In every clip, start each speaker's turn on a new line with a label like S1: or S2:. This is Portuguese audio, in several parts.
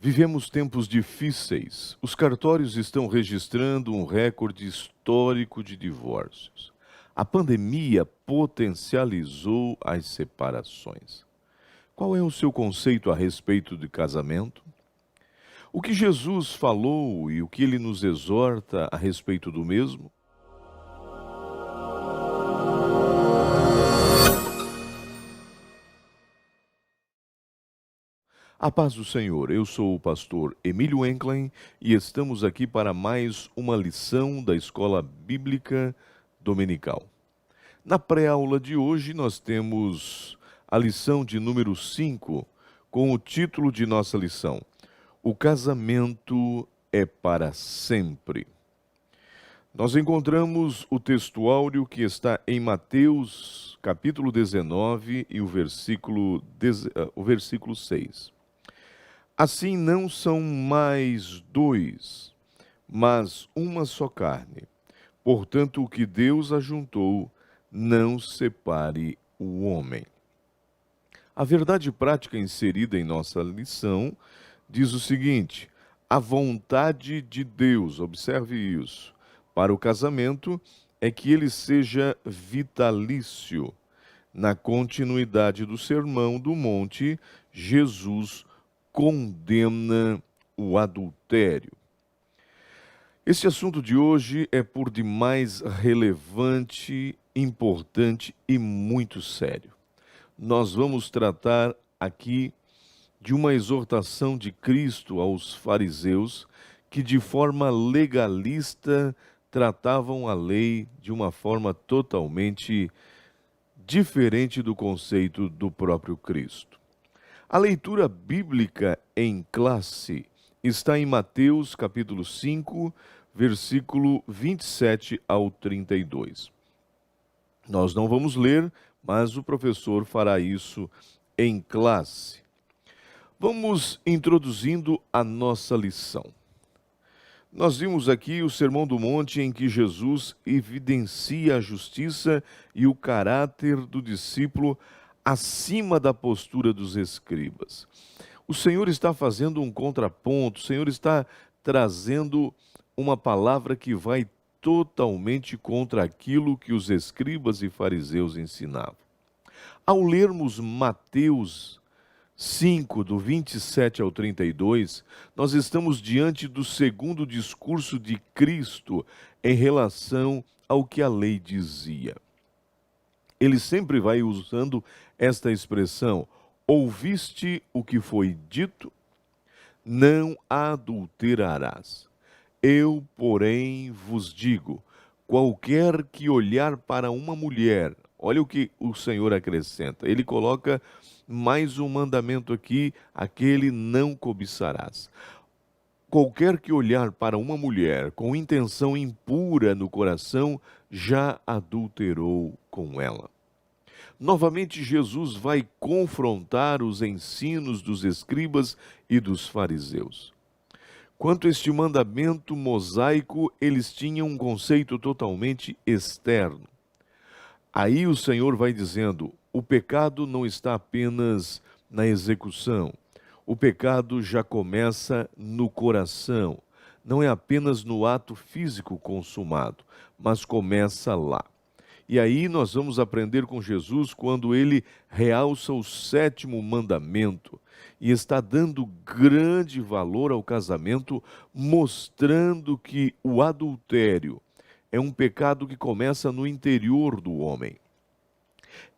S1: Vivemos tempos difíceis. Os cartórios estão registrando um recorde histórico de divórcios. A pandemia potencializou as separações. Qual é o seu conceito a respeito de casamento? O que Jesus falou e o que ele nos exorta a respeito do mesmo? A paz do Senhor, eu sou o pastor Emílio Enklein e estamos aqui para mais uma lição da Escola Bíblica Dominical. Na pré-aula de hoje nós temos a lição de número 5, com o título de nossa lição: O casamento é para sempre. Nós encontramos o textuário que está em Mateus, capítulo 19 e o versículo 6. Assim não são mais dois, mas uma só carne. Portanto, o que Deus ajuntou, não separe o homem. A verdade prática inserida em nossa lição diz o seguinte: a vontade de Deus, observe isso, para o casamento é que ele seja vitalício. Na continuidade do Sermão do Monte, Jesus condena o adultério. Esse assunto de hoje é por demais relevante, importante e muito sério. Nós vamos tratar aqui de uma exortação de Cristo aos fariseus que, de forma legalista, tratavam a lei de uma forma totalmente diferente do conceito do próprio Cristo. A leitura bíblica em classe está em Mateus capítulo 5, versículo 27 ao 32. Nós não vamos ler, mas o professor fará isso em classe. Vamos introduzindo a nossa lição. Nós vimos aqui o Sermão do Monte em que Jesus evidencia a justiça e o caráter do discípulo acima da postura dos escribas. O Senhor está fazendo um contraponto, o Senhor está trazendo uma palavra que vai totalmente contra aquilo que os escribas e fariseus ensinavam. Ao lermos Mateus 5, do 27 ao 32, nós estamos diante do segundo discurso de Cristo em relação ao que a lei dizia. Ele sempre vai usando esta expressão: ouviste o que foi dito, não adulterarás. Eu, porém, vos digo, qualquer que olhar para uma mulher, olha o que o Senhor acrescenta, ele coloca mais um mandamento aqui: aquele não cobiçarás. Qualquer que olhar para uma mulher com intenção impura no coração, já adulterou com ela. Novamente, Jesus vai confrontar os ensinos dos escribas e dos fariseus. Quanto a este mandamento mosaico, eles tinham um conceito totalmente externo. Aí o Senhor vai dizendo: o pecado não está apenas na execução. O pecado já começa no coração. Não é apenas no ato físico consumado, mas começa lá. E aí nós vamos aprender com Jesus quando ele realça o sétimo mandamento e está dando grande valor ao casamento, mostrando que o adultério é um pecado que começa no interior do homem.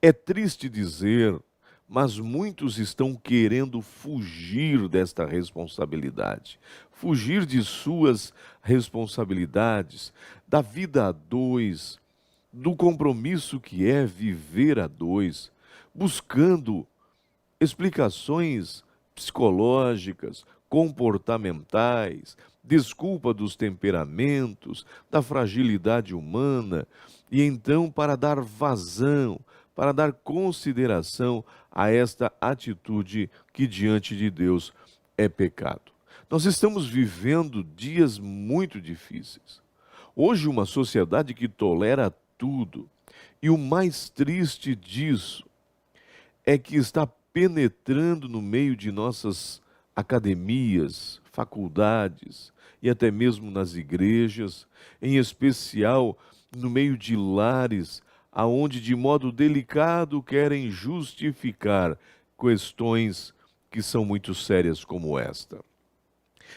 S1: É triste dizer, mas muitos estão querendo fugir desta responsabilidade, fugir de suas responsabilidades, da vida a dois, do compromisso que é viver a dois, buscando explicações psicológicas, comportamentais, desculpa dos temperamentos, da fragilidade humana, e então, para dar vazão, para dar consideração a esta atitude que diante de Deus é pecado. Nós estamos vivendo dias muito difíceis. Hoje, uma sociedade que tolera tudo. E o mais triste disso é que está penetrando no meio de nossas academias, faculdades e até mesmo nas igrejas, em especial no meio de lares, aonde de modo delicado querem justificar questões que são muito sérias como esta.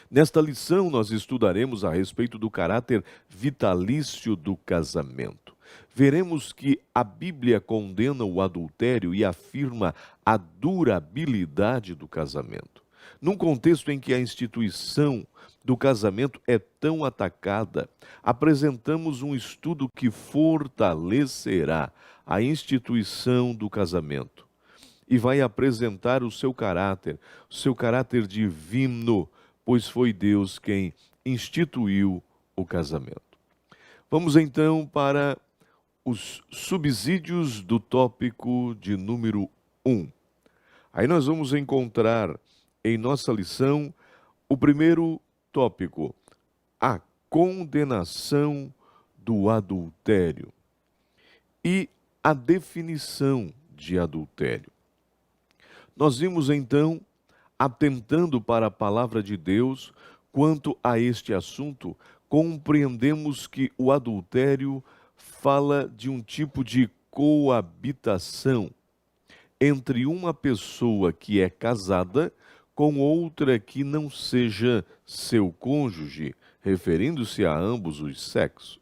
S1: Nesta lição, nós estudaremos a respeito do caráter vitalício do casamento. Veremos que a Bíblia condena o adultério e afirma a durabilidade do casamento. Num contexto em que a instituição do casamento é tão atacada, apresentamos um estudo que fortalecerá a instituição do casamento e vai apresentar o seu caráter divino, pois foi Deus quem instituiu o casamento. Vamos então para os subsídios do tópico de número 1. Aí nós vamos encontrar em nossa lição o primeiro tópico, a condenação do adultério e a definição de adultério. Nós vimos então, atentando para a palavra de Deus, quanto a este assunto, compreendemos que o adultério fala de um tipo de coabitação entre uma pessoa que é casada com outra que não seja seu cônjuge, referindo-se a ambos os sexos.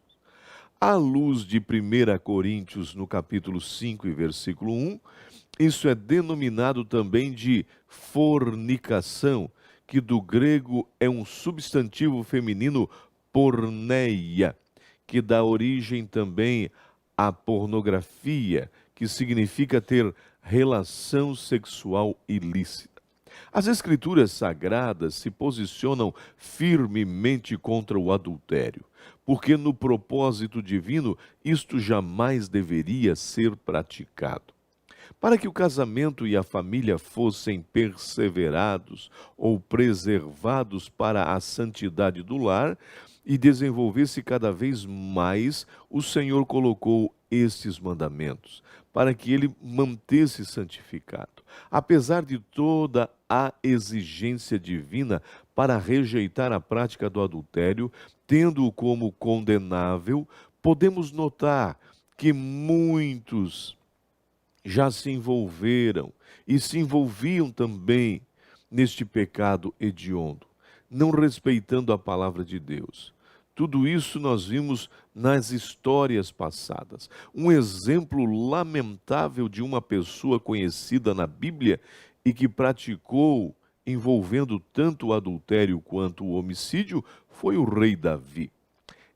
S1: À luz de 1 Coríntios, no capítulo 5 e versículo 1, isso é denominado também de fornicação, que do grego é um substantivo feminino porneia, que dá origem também à pornografia, que significa ter relação sexual ilícita. As Escrituras Sagradas se posicionam firmemente contra o adultério, porque no propósito divino isto jamais deveria ser praticado. Para que o casamento e a família fossem perseverados ou preservados para a santidade do lar e desenvolvesse cada vez mais, o Senhor colocou estes mandamentos, para que ele mantesse santificado. Apesar de toda a exigência divina para rejeitar a prática do adultério, tendo-o como condenável, podemos notar que muitos já se envolveram e se envolviam também neste pecado hediondo, não respeitando a palavra de Deus. Tudo isso nós vimos nas histórias passadas. Um exemplo lamentável de uma pessoa conhecida na Bíblia e que praticou, envolvendo tanto o adultério quanto o homicídio, foi o rei Davi.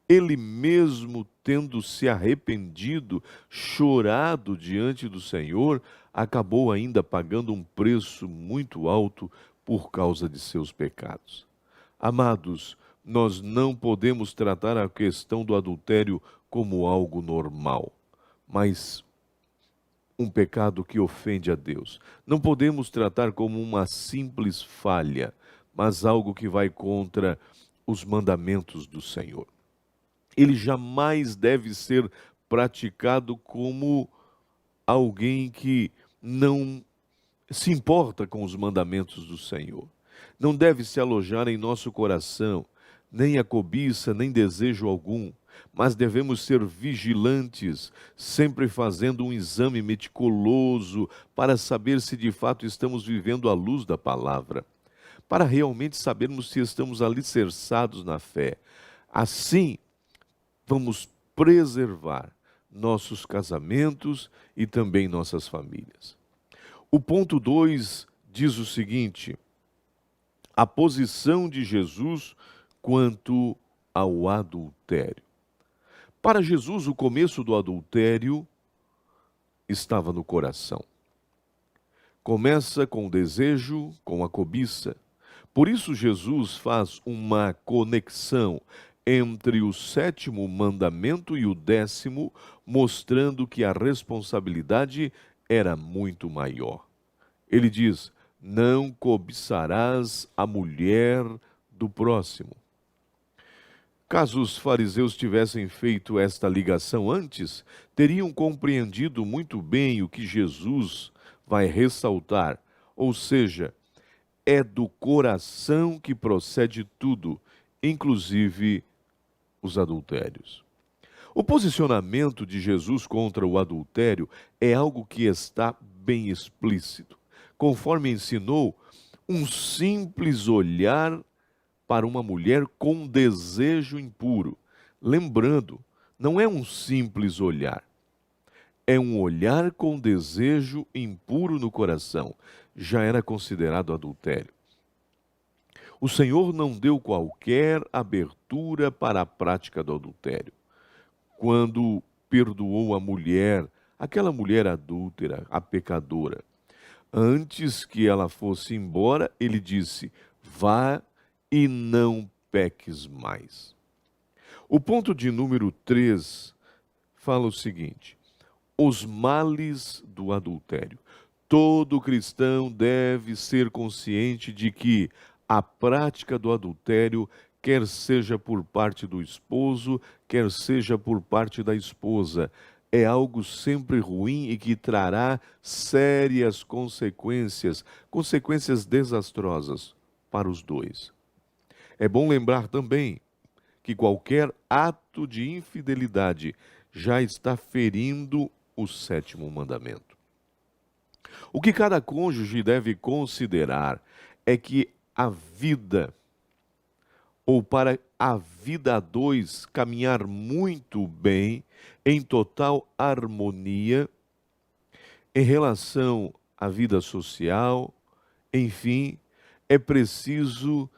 S1: Ele mesmo, tendo se arrependido, chorado diante do Senhor, acabou ainda pagando um preço muito alto por causa de seus pecados. Amados, nós não podemos tratar a questão do adultério como algo normal, mas um pecado que ofende a Deus. Não podemos tratar como uma simples falha, mas algo que vai contra os mandamentos do Senhor. Ele jamais deve ser praticado como alguém que não se importa com os mandamentos do Senhor. Não deve se alojar em nosso coração nem a cobiça, nem desejo algum, mas devemos ser vigilantes, sempre fazendo um exame meticuloso para saber se de fato estamos vivendo à luz da palavra, para realmente sabermos se estamos alicerçados na fé. Assim, vamos preservar nossos casamentos e também nossas famílias. O ponto 2 diz o seguinte: a posição de Jesus quanto ao adultério. Para Jesus, o começo do adultério estava no coração. Começa com o desejo, com a cobiça. Por isso, Jesus faz uma conexão entre o 7º mandamento e o 10º, mostrando que a responsabilidade era muito maior. Ele diz: não cobiçarás a mulher do próximo. Caso os fariseus tivessem feito esta ligação antes, teriam compreendido muito bem o que Jesus vai ressaltar, ou seja, é do coração que procede tudo, inclusive os adultérios. O posicionamento de Jesus contra o adultério é algo que está bem explícito. Conforme ensinou, um simples olhar para uma mulher com desejo impuro. Lembrando, não é um simples olhar, é um olhar com desejo impuro no coração. Já era considerado adultério. O Senhor não deu qualquer abertura para a prática do adultério. Quando perdoou a mulher, aquela mulher adúltera, a pecadora, antes que ela fosse embora, ele disse: vá e não peques mais. O ponto de número 3 fala o seguinte: os males do adultério. Todo cristão deve ser consciente de que a prática do adultério, quer seja por parte do esposo, quer seja por parte da esposa, é algo sempre ruim e que trará sérias consequências, consequências desastrosas para os dois. É bom lembrar também que qualquer ato de infidelidade já está ferindo o 7º mandamento. O que cada cônjuge deve considerar é que a vida, ou para a vida a dois caminhar muito bem, em total harmonia, em relação à vida social, enfim, é preciso,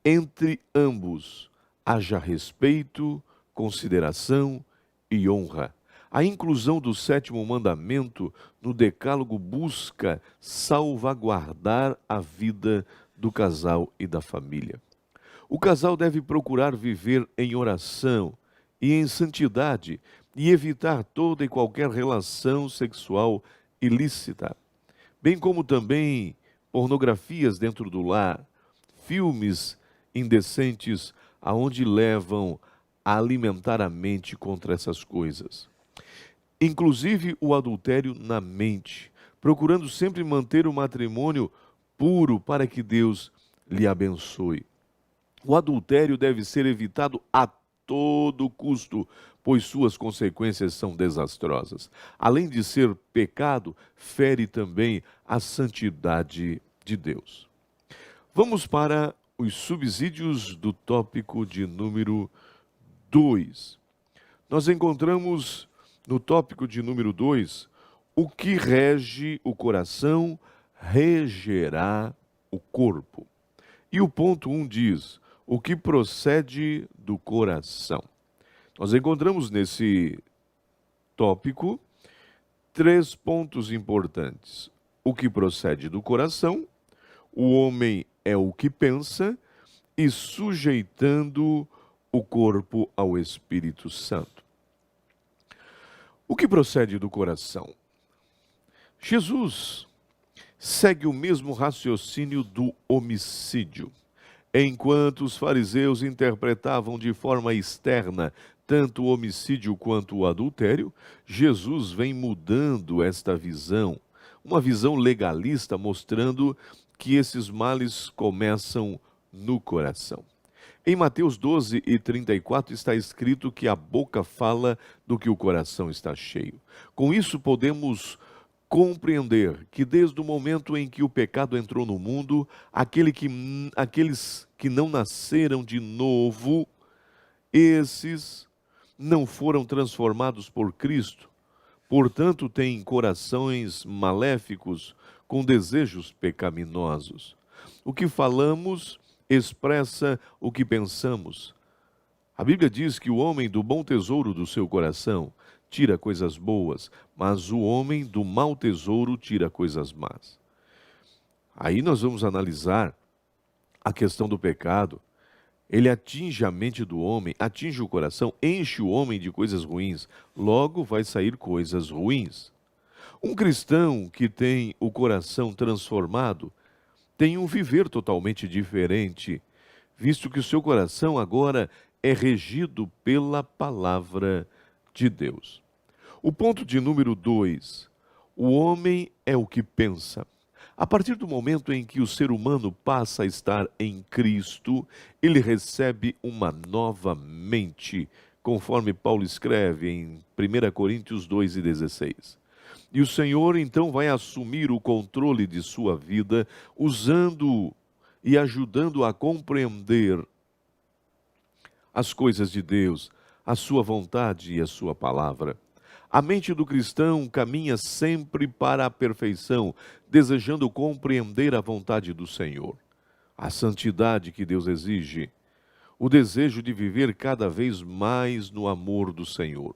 S1: entre ambos, haja respeito, consideração e honra. A inclusão do 7º mandamento no decálogo busca salvaguardar a vida do casal e da família. O casal deve procurar viver em oração e em santidade e evitar toda e qualquer relação sexual ilícita, bem como também pornografias dentro do lar, filmes indecentes aonde levam a alimentar a mente contra essas coisas. Inclusive o adultério na mente, procurando sempre manter o matrimônio puro para que Deus lhe abençoe. O adultério deve ser evitado a todo custo, pois suas consequências são desastrosas. Além de ser pecado, fere também a santidade de Deus. Vamos para os subsídios do tópico de número 2. Nós encontramos no tópico de número 2, o que rege o coração regerá o corpo. E o ponto 1 diz: o que procede do coração. Nós encontramos nesse tópico 3 pontos importantes. O que procede do coração, o homem é o que pensa, e sujeitando o corpo ao Espírito Santo. O que procede do coração? Jesus segue o mesmo raciocínio do homicídio. Enquanto os fariseus interpretavam de forma externa tanto o homicídio quanto o adultério, Jesus vem mudando esta visão, uma visão legalista, mostrando que esses males começam no coração. Em Mateus 12:34 está escrito que a boca fala do que o coração está cheio. Com isso podemos compreender que desde o momento em que o pecado entrou no mundo, aqueles que não nasceram de novo, esses não foram transformados por Cristo, portanto têm corações maléficos com desejos pecaminosos. O que falamos expressa o que pensamos. A Bíblia diz que o homem do bom tesouro do seu coração tira coisas boas, mas o homem do mau tesouro tira coisas más. Aí nós vamos analisar a questão do pecado. Ele atinge a mente do homem, atinge o coração, enche o homem de coisas ruins, logo vai sair coisas ruins. Um cristão que tem o coração transformado tem um viver totalmente diferente, visto que o seu coração agora é regido pela palavra de Deus. O ponto de número 2, o homem é o que pensa. A partir do momento em que o ser humano passa a estar em Cristo, ele recebe uma nova mente, conforme Paulo escreve em 1 Coríntios 2:16. E o Senhor então vai assumir o controle de sua vida, usando e ajudando a compreender as coisas de Deus, a sua vontade e a sua palavra. A mente do cristão caminha sempre para a perfeição, desejando compreender a vontade do Senhor, a santidade que Deus exige, o desejo de viver cada vez mais no amor do Senhor.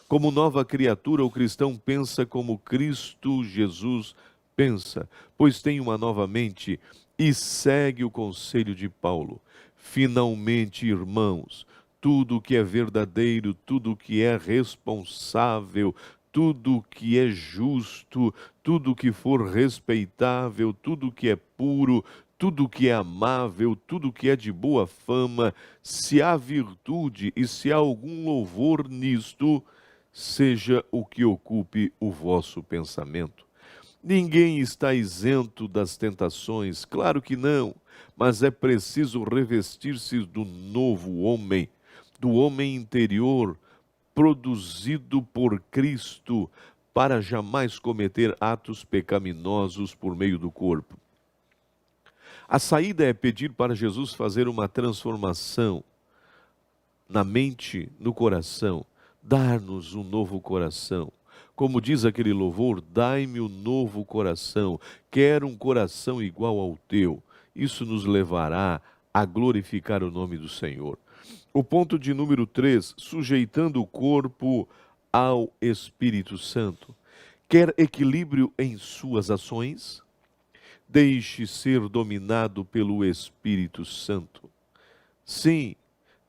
S1: Como nova criatura, o cristão pensa como Cristo Jesus pensa, pois tem uma nova mente e segue o conselho de Paulo. Finalmente, irmãos, tudo que é verdadeiro, tudo que é responsável, tudo que é justo, tudo que for respeitável, tudo que é puro, tudo que é amável, tudo que é de boa fama, se há virtude e se há algum louvor nisto, seja o que ocupe o vosso pensamento. Ninguém está isento das tentações, claro que não, mas é preciso revestir-se do novo homem, do homem interior, produzido por Cristo, para jamais cometer atos pecaminosos por meio do corpo. A saída é pedir para Jesus fazer uma transformação na mente, no coração, dar-nos um novo coração. Como diz aquele louvor, dai-me um novo coração, quero um coração igual ao teu. Isso nos levará a glorificar o nome do Senhor. O ponto de número 3, sujeitando o corpo ao Espírito Santo. Quer equilíbrio em suas ações? Deixe ser dominado pelo Espírito Santo. Sim,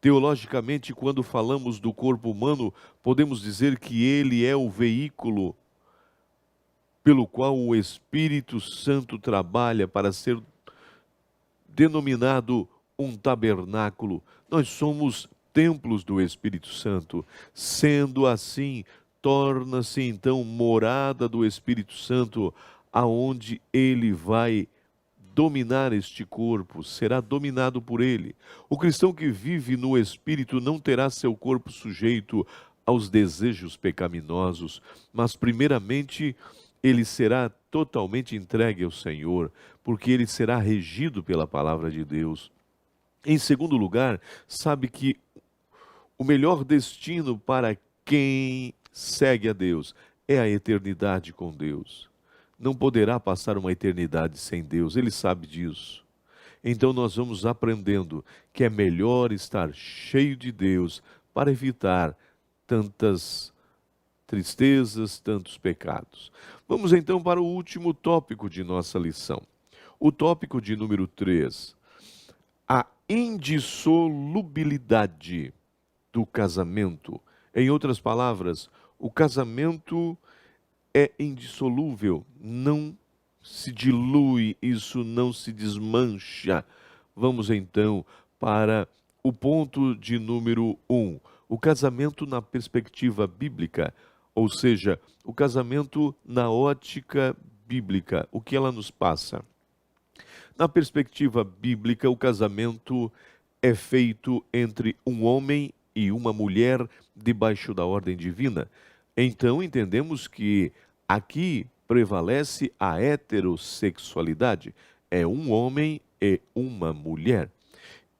S1: teologicamente, quando falamos do corpo humano, podemos dizer que ele é o veículo pelo qual o Espírito Santo trabalha para ser denominado um tabernáculo. Nós somos templos do Espírito Santo. Sendo assim, torna-se então morada do Espírito Santo, aonde ele vai dominar este corpo, será dominado por ele. O cristão que vive no Espírito não terá seu corpo sujeito aos desejos pecaminosos, mas primeiramente ele será totalmente entregue ao Senhor, porque ele será regido pela palavra de Deus. Em segundo lugar, sabe que o melhor destino para quem segue a Deus é a eternidade com Deus. Não poderá passar uma eternidade sem Deus, ele sabe disso. Então nós vamos aprendendo que é melhor estar cheio de Deus para evitar tantas tristezas, tantos pecados. Vamos então para o último tópico de nossa lição. O tópico de número 3. A indissolubilidade do casamento. Em outras palavras, o casamento é indissolúvel, não se dilui, isso não se desmancha. Vamos então para o ponto de número 1. O casamento na perspectiva bíblica, ou seja, o casamento na ótica bíblica. O que ela nos passa? Na perspectiva bíblica, o casamento é feito entre um homem e uma mulher debaixo da ordem divina. Então entendemos que aqui prevalece a heterossexualidade. É um homem e uma mulher.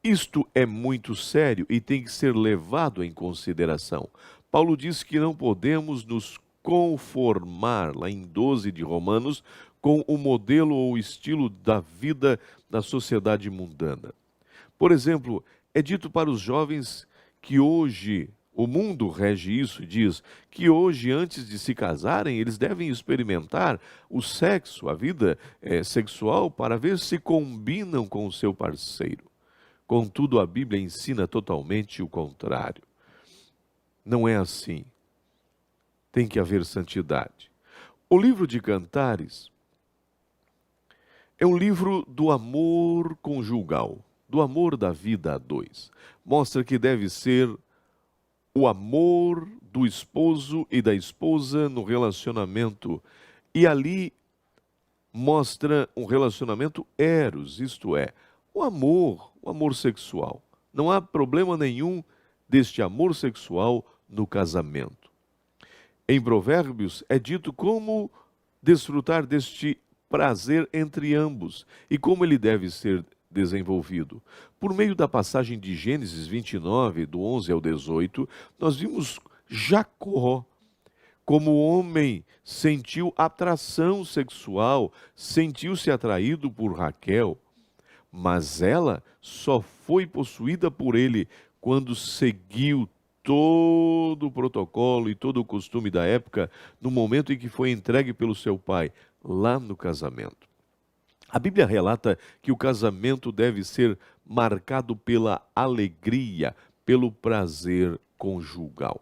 S1: Isto é muito sério e tem que ser levado em consideração. Paulo diz que não podemos nos conformar, lá em 12 de Romanos, com o modelo ou estilo da vida da sociedade mundana. Por exemplo, é dito para os jovens que hoje o mundo rege isso e diz que hoje, antes de se casarem, eles devem experimentar o sexo, a vida sexual, para ver se combinam com o seu parceiro. Contudo, a Bíblia ensina totalmente o contrário. Não é assim. Tem que haver santidade. O livro de Cantares é um livro do amor conjugal, do amor da vida a dois. Mostra que deve ser o amor do esposo e da esposa no relacionamento. E ali mostra um relacionamento eros, isto é, o amor sexual. Não há problema nenhum deste amor sexual no casamento. Em Provérbios é dito como desfrutar deste prazer entre ambos e como ele deve ser desenvolvido. Por meio da passagem de Gênesis 29, do 11 ao 18, nós vimos Jacó, como o homem sentiu atração sexual, sentiu-se atraído por Raquel, mas ela só foi possuída por ele quando seguiu todo o protocolo e todo o costume da época, no momento em que foi entregue pelo seu pai, lá no casamento. A Bíblia relata que o casamento deve ser marcado pela alegria, pelo prazer conjugal.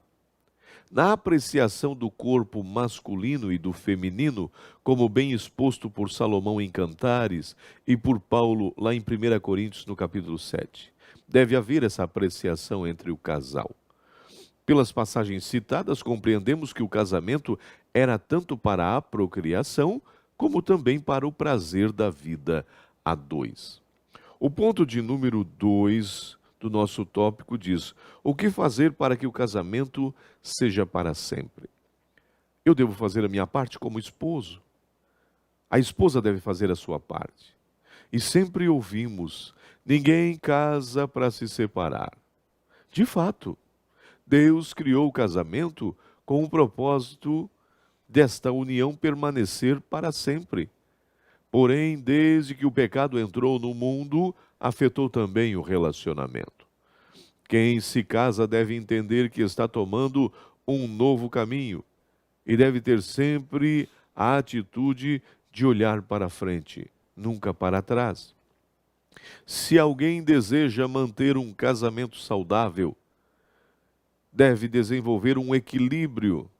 S1: Na apreciação do corpo masculino e do feminino, como bem exposto por Salomão em Cantares e por Paulo lá em 1 Coríntios no capítulo 7, deve haver essa apreciação entre o casal. Pelas passagens citadas, compreendemos que o casamento era tanto para a procriação, como também para o prazer da vida a dois. O ponto de número 2 do nosso tópico diz: o que fazer para que o casamento seja para sempre? Eu devo fazer a minha parte como esposo. A esposa deve fazer a sua parte. E sempre ouvimos: ninguém casa para se separar. De fato, Deus criou o casamento com o propósito desta união permanecer para sempre. Porém, desde que o pecado entrou no mundo, afetou também o relacionamento. Quem se casa deve entender que está tomando um novo caminho e deve ter sempre a atitude de olhar para frente, nunca para trás. Se alguém deseja manter um casamento saudável, deve desenvolver um equilíbrio.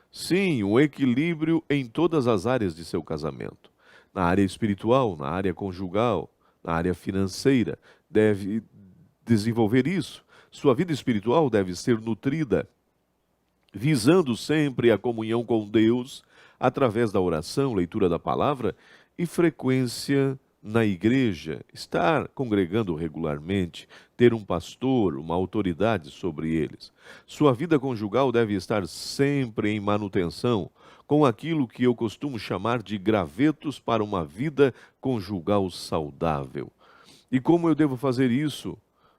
S1: Sim, um equilíbrio em todas as áreas de seu casamento. Na área espiritual, na área conjugal, na área financeira, deve desenvolver isso. Sua vida espiritual deve ser nutrida, visando sempre a comunhão com Deus, através da oração, leitura da palavra e frequência na igreja, estar congregando regularmente, ter um pastor, uma autoridade sobre eles. Sua vida conjugal deve estar sempre em manutenção, com aquilo que eu costumo chamar de gravetos para uma vida conjugal saudável. E como eu devo fazer isso?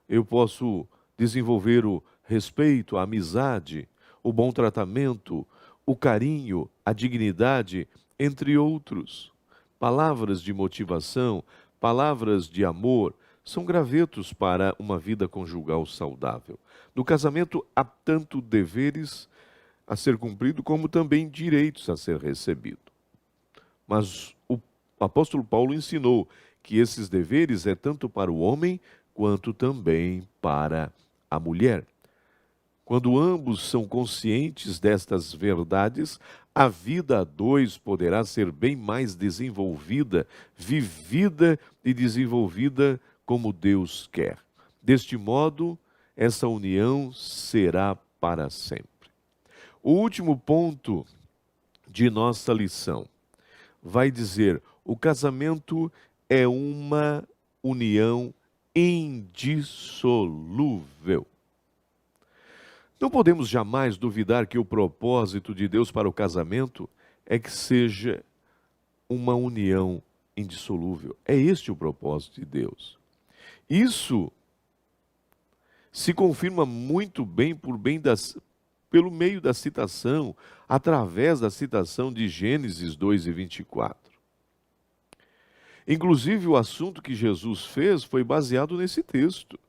S1: Eu posso desenvolver o respeito, a amizade, o bom tratamento, o carinho, a dignidade, entre outros. Palavras de motivação, palavras de amor, são gravetos para uma vida conjugal saudável. No casamento há tanto deveres a ser cumprido como também direitos a ser recebido. Mas o apóstolo Paulo ensinou que esses deveres é tanto para o homem quanto também para a mulher. Quando ambos são conscientes destas verdades, a vida a dois poderá ser bem mais desenvolvida, vivida e desenvolvida como Deus quer. Deste modo, essa união será para sempre. O último ponto de nossa lição vai dizer: o casamento é uma união indissolúvel. Não podemos jamais duvidar que o propósito de Deus para o casamento é que seja uma união indissolúvel. É este o propósito de Deus. Isso se confirma muito bem pelo meio da citação, através da citação de Gênesis 2 e 24. Inclusive, o assunto que Jesus fez foi baseado nesse texto.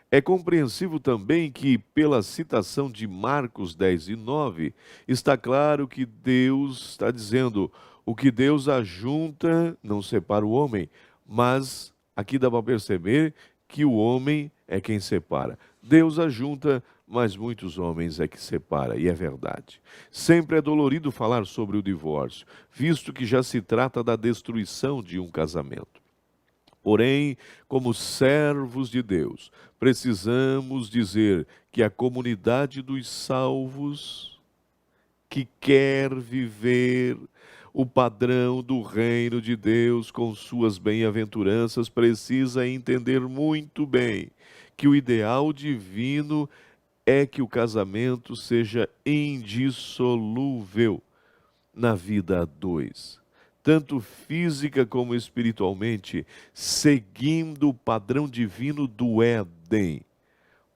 S1: É compreensível também que, pela citação de Marcos 10 e 9, está claro que Deus está dizendo: o que Deus ajunta não separa o homem, mas aqui dá para perceber que o homem é quem separa. Deus ajunta, mas muitos homens é que separa, e é verdade. Sempre é dolorido falar sobre o divórcio, visto que já se trata da destruição de um casamento. Porém, como servos de Deus, precisamos dizer que a comunidade dos salvos, que quer viver O padrão do reino de Deus, com suas bem-aventuranças, precisa entender muito bem que o ideal divino é que o casamento seja indissolúvel na vida a dois, tanto física como espiritualmente, seguindo o padrão divino do Éden.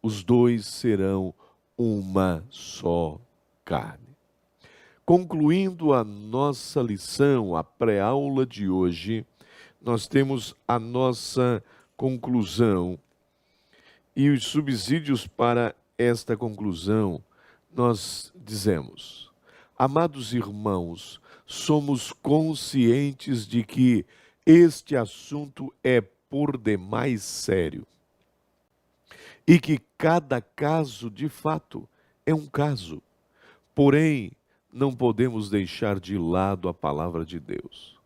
S1: Os dois serão uma só carne. Concluindo a nossa lição, a pré-aula de hoje, nós temos a nossa conclusão e os subsídios para esta conclusão. Nós dizemos: amados irmãos, somos conscientes de que este assunto é por demais sério e que cada caso, de fato, é um caso. Porém, não podemos deixar de lado a palavra de Deus,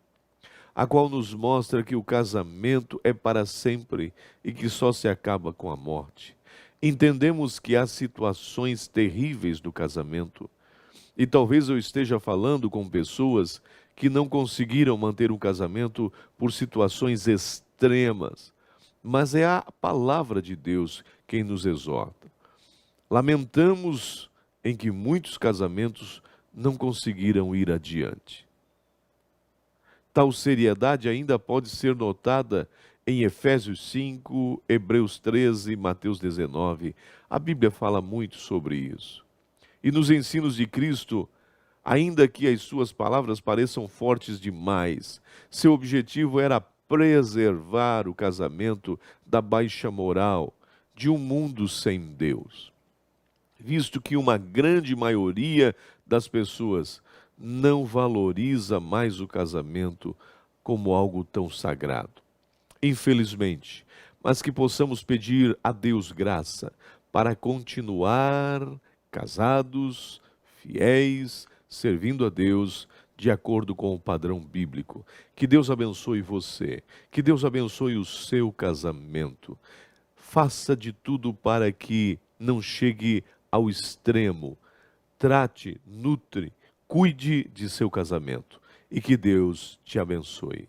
S1: a qual nos mostra que o casamento é para sempre e que só se acaba com a morte. Entendemos que há situações terríveis do casamento, e talvez eu esteja falando com pessoas que não conseguiram manter um casamento por situações extremas, mas é a palavra de Deus quem nos exorta. Lamentamos em que muitos casamentos não conseguiram ir adiante. Tal seriedade ainda pode ser notada em Efésios 5, Hebreus 13, Mateus 19. A Bíblia fala muito sobre isso. E nos ensinos de Cristo, ainda que as suas palavras pareçam fortes demais, seu objetivo era preservar o casamento da baixa moral de um mundo sem Deus, visto que uma grande maioria das pessoas não valoriza mais o casamento como algo tão sagrado. Infelizmente, mas que possamos pedir a Deus graça para continuar casados, fiéis, servindo a Deus de acordo com o padrão bíblico. Que Deus abençoe você, que Deus abençoe o seu casamento. Faça de tudo para que não chegue ao extremo. Trate, nutre, cuide de seu casamento e que Deus te abençoe.